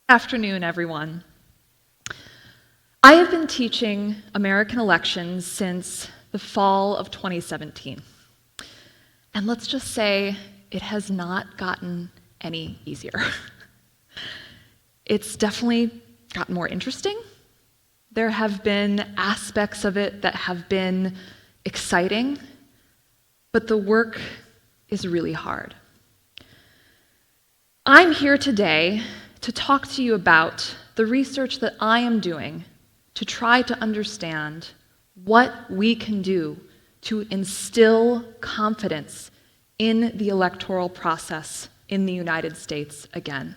Afternoon, everyone. I have been teaching American elections since the fall of 2017. And let's just say it has not gotten any easier. It's definitely gotten more interesting. There have been aspects of it that have been exciting, but the work is really hard. I'm here today to talk to you about the research that I am doing to try to understand what we can do to instill confidence in the electoral process in the United States again.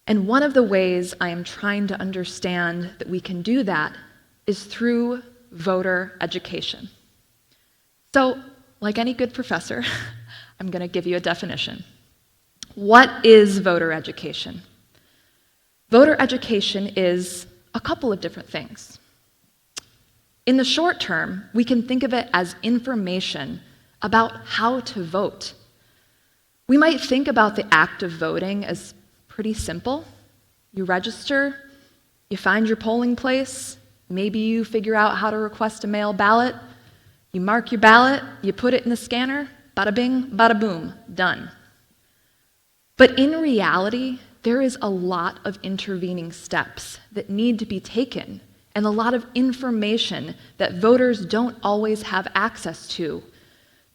And one of the ways I am trying to understand that we can do that is through voter education. So, like any good professor, I'm going to give you a definition. What is voter education? Voter education is a couple of different things. In the short term, we can think of it as information about how to vote. We might think about the act of voting as pretty simple. You register, you find your polling place, maybe you figure out how to request a mail ballot, you mark your ballot, you put it in the scanner, bada bing, bada boom, done. But in reality, there is a lot of intervening steps that need to be taken and a lot of information that voters don't always have access to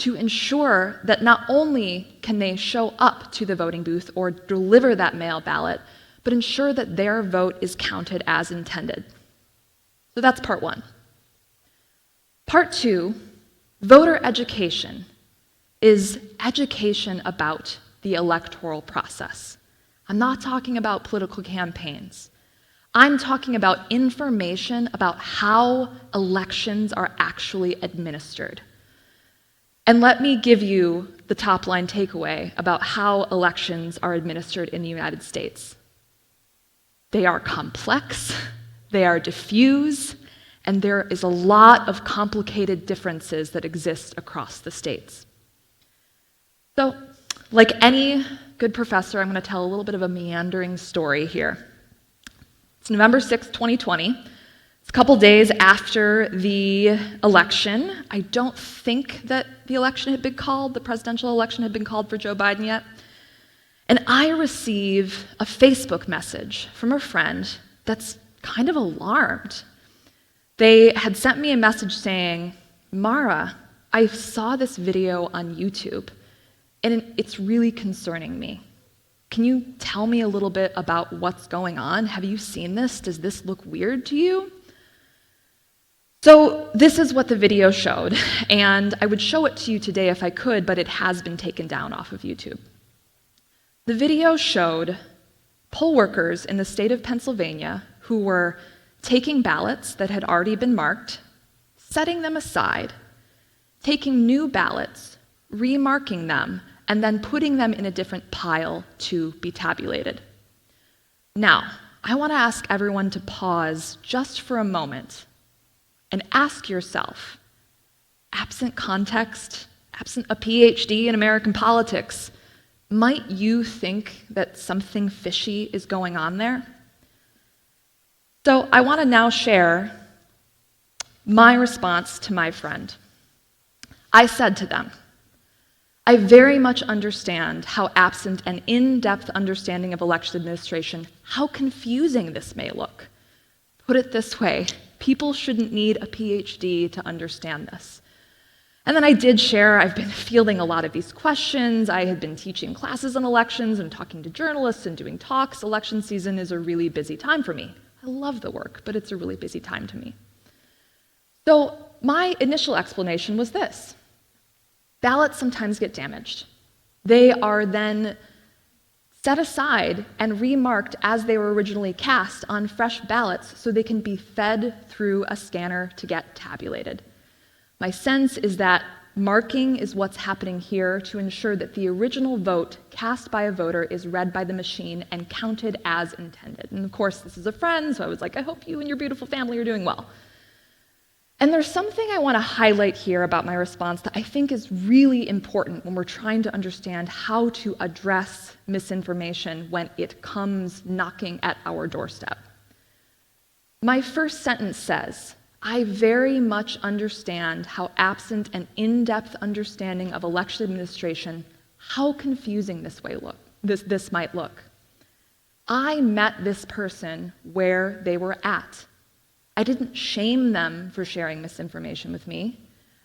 ensure that not only can they show up to the voting booth or deliver that mail ballot, but ensure that their vote is counted as intended. So that's part one. Part two, voter education is education about the electoral process. I'm not talking about political campaigns. I'm talking about information about how elections are actually administered. And let me give you the top line takeaway about how elections are administered in the United States. They are complex, they are diffuse, and there is a lot of complicated differences that exist across the states. So, like any good professor, I'm going to tell a little bit of a meandering story here. It's November 6, 2020. It's a couple days after the election. I don't think that the election had been called, the presidential election had been called for Joe Biden yet. And I receive a Facebook message from a friend that's kind of alarmed. They had sent me a message saying, "Mara, I saw this video on YouTube, and it's really concerning me. Can you tell me a little bit about what's going on? Have you seen this? Does this look weird to you?" So this is what the video showed, and I would show it to you today if I could, but it has been taken down off of YouTube. The video showed poll workers in the state of Pennsylvania who were taking ballots that had already been marked, setting them aside, taking new ballots, remarking them, and then putting them in a different pile to be tabulated. Now, I want to ask everyone to pause just for a moment and ask yourself, absent context, absent a PhD in American politics, might you think that something fishy is going on there? So I want to now share my response to my friend. I said to them, "I very much understand how absent an in-depth understanding of election administration, how confusing this may look. Put it this way, people shouldn't need a PhD to understand this." And then I did share, I've been fielding a lot of these questions. I had been teaching classes on elections and talking to journalists and doing talks. Election season is a really busy time for me. I love the work, but it's a really busy time to me. So my initial explanation was this. Ballots sometimes get damaged. They are then set aside and remarked as they were originally cast on fresh ballots so they can be fed through a scanner to get tabulated. My sense is that marking is what's happening here to ensure that the original vote cast by a voter is read by the machine and counted as intended. And of course, this is a friend, so I was like, I hope you and your beautiful family are doing well. And there's something I want to highlight here about my response that I think is really important when we're trying to understand how to address misinformation when it comes knocking at our doorstep. My first sentence says, I very much understand how absent an in-depth understanding of election administration, how confusing this might look. I met this person where they were at. I didn't shame them for sharing misinformation with me.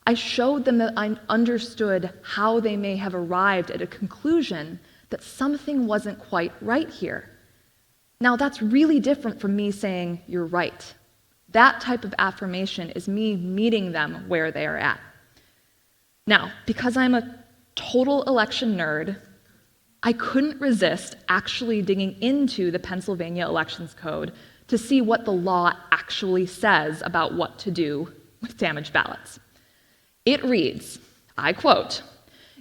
I showed them that I understood how they may have arrived at a conclusion that something wasn't quite right here. Now, that's really different from me saying, you're right. That type of affirmation is me meeting them where they are at. Now, because I'm a total election nerd, I couldn't resist actually digging into the Pennsylvania Elections Code to see what the law actually says about what to do with damaged ballots. It reads, I quote,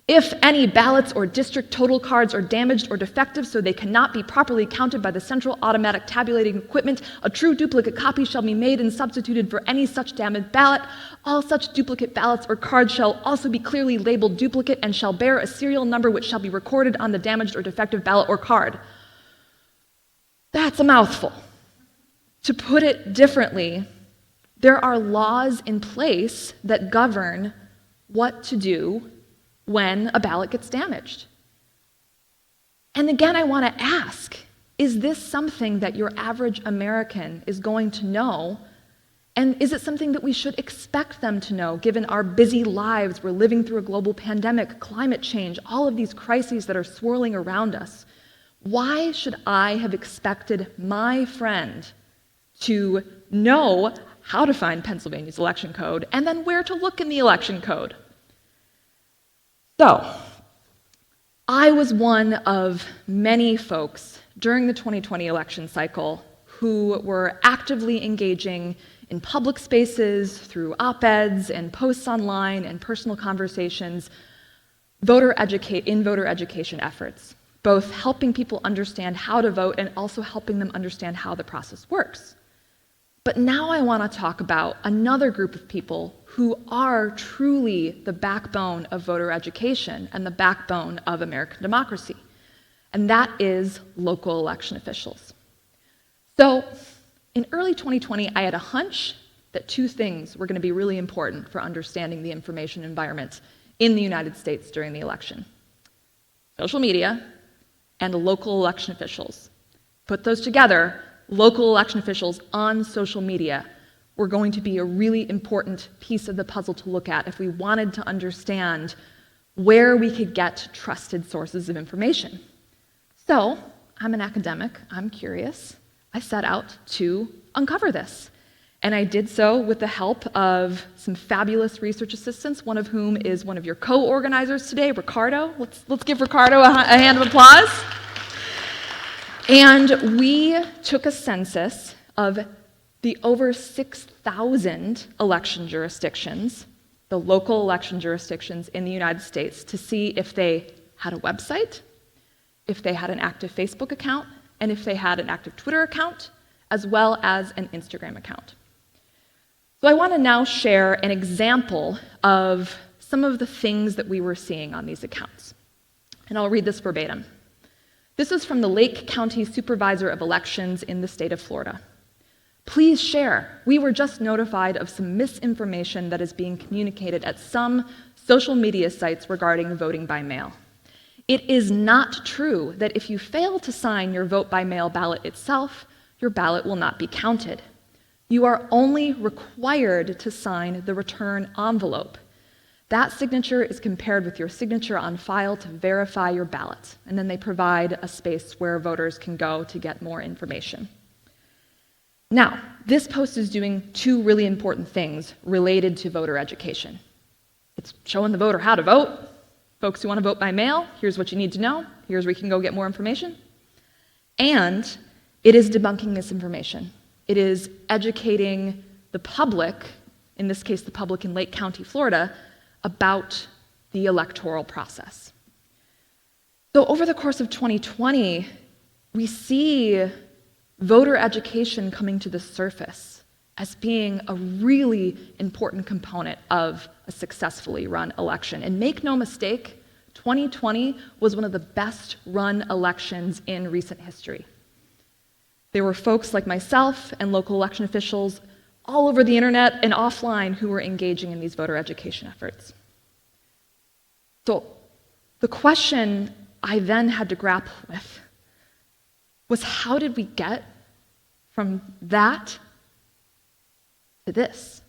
"If any ballots or district total cards are damaged or defective so they cannot be properly counted by the central automatic tabulating equipment, a true duplicate copy shall be made and substituted for any such damaged ballot. All such duplicate ballots or cards shall also be clearly labeled duplicate and shall bear a serial number which shall be recorded on the damaged or defective ballot or card." That's a mouthful. To put it differently, there are laws in place that govern what to do when a ballot gets damaged. And again, I want to ask, is this something that your average American is going to know? And is it something that we should expect them to know, given our busy lives? We're living through a global pandemic, climate change, all of these crises that are swirling around us. Why should I have expected my friend to know how to find Pennsylvania's election code and then where to look in the election code? So, I was one of many folks during the 2020 election cycle who were actively engaging in public spaces, through op-eds and posts online and personal conversations, voter education efforts, both helping people understand how to vote and also helping them understand how the process works. But now I want to talk about another group of people who are truly the backbone of voter education and the backbone of American democracy, and that is local election officials. So, in early 2020, I had a hunch that two things were going to be really important for understanding the information environment in the United States during the election: social media and local election officials. Put those together, local election officials on social media were going to be a really important piece of the puzzle to look at if we wanted to understand where we could get trusted sources of information. So, I'm an academic, I'm curious. I set out to uncover this. And I did so with the help of some fabulous research assistants, one of whom is one of your co-organizers today, Ricardo. Let's give Ricardo a hand of applause. And we took a census of the over 6,000 election jurisdictions, the local election jurisdictions in the United States, to see if they had a website, if they had an active Facebook account, and if they had an active Twitter account, as well as an Instagram account. So I want to now share an example of some of the things that we were seeing on these accounts. And I'll read this verbatim. This is from the Lake County Supervisor of Elections in the state of Florida. "Please share. We were just notified of some misinformation that is being communicated at some social media sites regarding voting by mail. It is not true that if you fail to sign your vote by mail ballot itself, your ballot will not be counted. You are only required to sign the return envelope. That signature is compared with your signature on file to verify your ballot." And then they provide a space where voters can go to get more information. Now, this post is doing two really important things related to voter education. It's showing the voter how to vote. Folks who want to vote by mail, here's what you need to know. Here's where you can go get more information. And it is debunking misinformation. It is educating the public, in this case the public in Lake County, Florida, about the electoral process. So over the course of 2020, we see voter education coming to the surface as being a really important component of a successfully run election. And make no mistake, 2020 was one of the best run elections in recent history. There were folks like myself and local election officials all over the internet and offline who were engaging in these voter education efforts. So the question I then had to grapple with was, how did we get from that to this?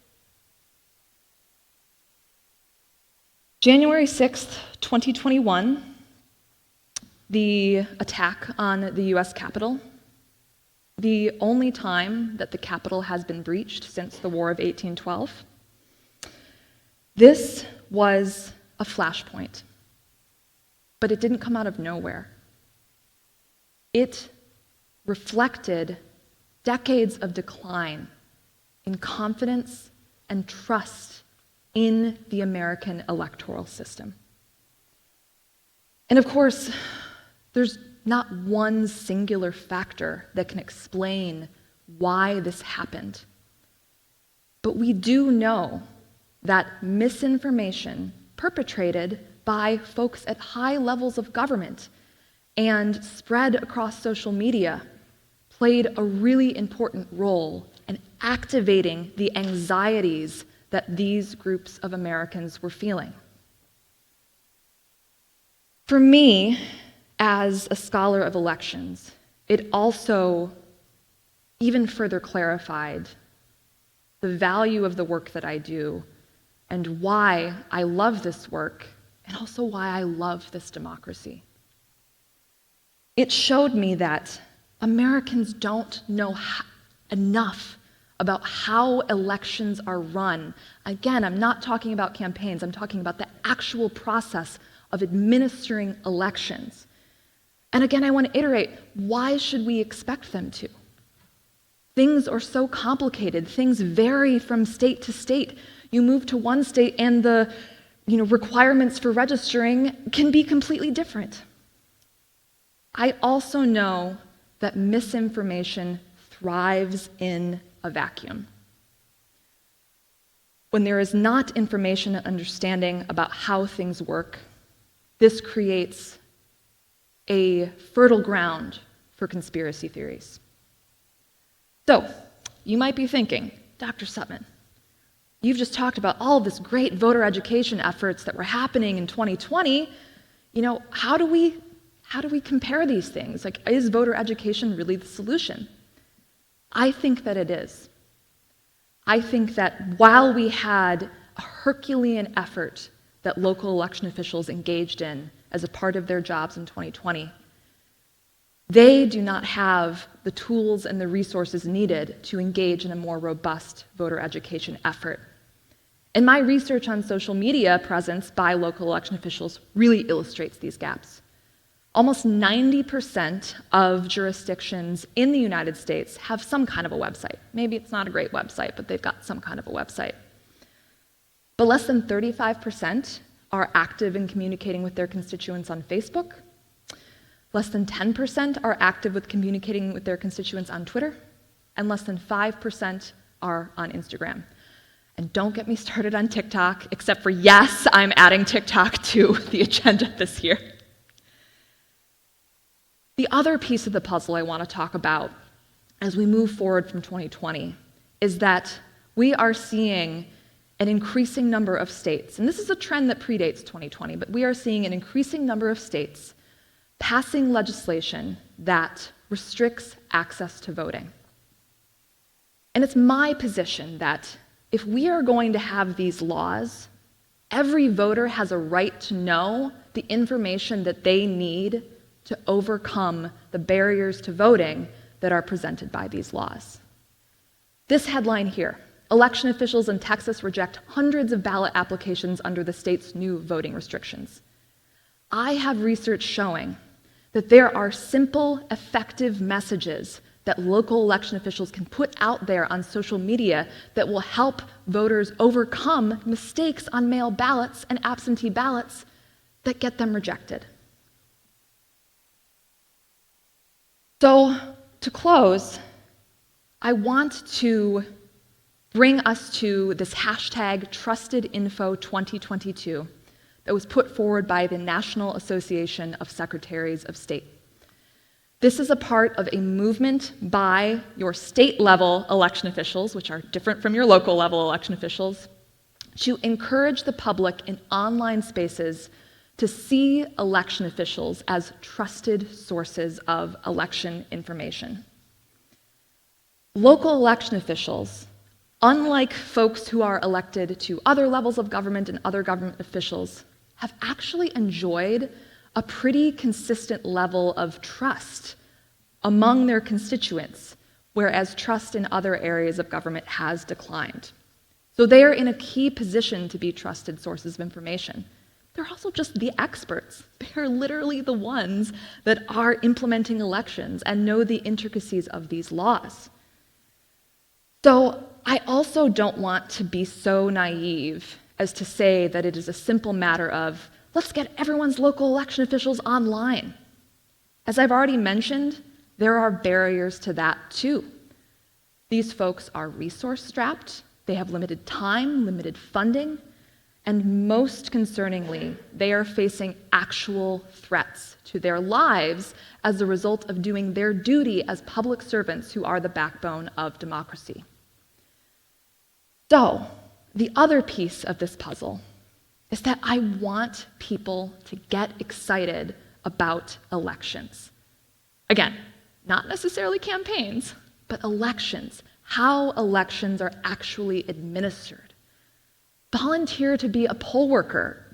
January 6th, 2021, the attack on the US Capitol, the only time that the Capitol has been breached since the War of 1812. This was a flashpoint, but it didn't come out of nowhere. It reflected decades of decline in confidence and trust in the American electoral system. And of course, there's not one singular factor that can explain why this happened. But we do know that misinformation perpetrated by folks at high levels of government and spread across social media played a really important role in activating the anxieties that these groups of Americans were feeling. For me, as a scholar of elections, it also even further clarified the value of the work that I do and why I love this work and also why I love this democracy. It showed me that Americans don't know enough about how elections are run. Again, I'm not talking about campaigns, I'm talking about the actual process of administering elections. And again, I want to iterate, why should we expect them to? Things are so complicated. Things vary from state to state. You move to one state and the requirements for registering can be completely different. I also know that misinformation thrives in a vacuum. When there is not information and understanding about how things work, this creates a fertile ground for conspiracy theories. So, you might be thinking, Dr. Suttmann, you've just talked about all of this great voter education efforts that were happening in 2020. How do we compare these things? Like, is voter education really the solution? I think that it is. I think that while we had a Herculean effort that local election officials engaged in as a part of their jobs in 2020, they do not have the tools and the resources needed to engage in a more robust voter education effort. And my research on social media presence by local election officials really illustrates these gaps. Almost 90% of jurisdictions in the United States have some kind of a website. Maybe it's not a great website, but they've got some kind of a website. But less than 35% are active in communicating with their constituents on Facebook. Less than 10% are active with communicating with their constituents on Twitter. And less than 5% are on Instagram. And don't get me started on TikTok, except for yes, I'm adding TikTok to the agenda this year. The other piece of the puzzle I want to talk about as we move forward from 2020 is that we are seeing an increasing number of states, and this is a trend that predates 2020, but we are seeing an increasing number of states passing legislation that restricts access to voting. And it's my position that if we are going to have these laws, every voter has a right to know the information that they need to overcome the barriers to voting that are presented by these laws. This headline here, election officials in Texas reject hundreds of ballot applications under the state's new voting restrictions. I have research showing that there are simple, effective messages that local election officials can put out there on social media that will help voters overcome mistakes on mail ballots and absentee ballots that get them rejected. So, to close, I want to bring us to this hashtag TrustedInfo2022 that was put forward by the National Association of Secretaries of State. This is a part of a movement by your state-level election officials, which are different from your local-level election officials, to encourage the public in online spaces to see election officials as trusted sources of election information. Local election officials, unlike folks who are elected to other levels of government and other government officials, have actually enjoyed a pretty consistent level of trust among their constituents, whereas trust in other areas of government has declined. So they are in a key position to be trusted sources of information. They're also just the experts. They're literally the ones that are implementing elections and know the intricacies of these laws. So I also don't want to be so naive as to say that it is a simple matter of, let's get everyone's local election officials online. As I've already mentioned, there are barriers to that too. These folks are resource-strapped, they have limited time, limited funding, and most concerningly, they are facing actual threats to their lives as a result of doing their duty as public servants who are the backbone of democracy. So, the other piece of this puzzle is that I want people to get excited about elections. Again, not necessarily campaigns, but elections, how elections are actually administered. Volunteer to be a poll worker.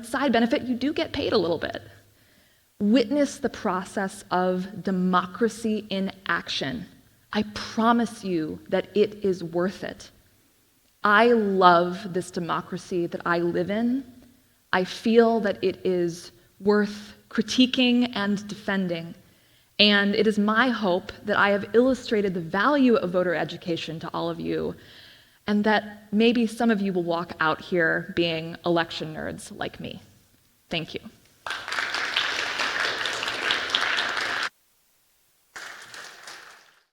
Side benefit, you do get paid a little bit. Witness the process of democracy in action. I promise you that it is worth it. I love this democracy that I live in. I feel that it is worth critiquing and defending. And it is my hope that I have illustrated the value of voter education to all of you, and that maybe some of you will walk out here being election nerds like me. Thank you.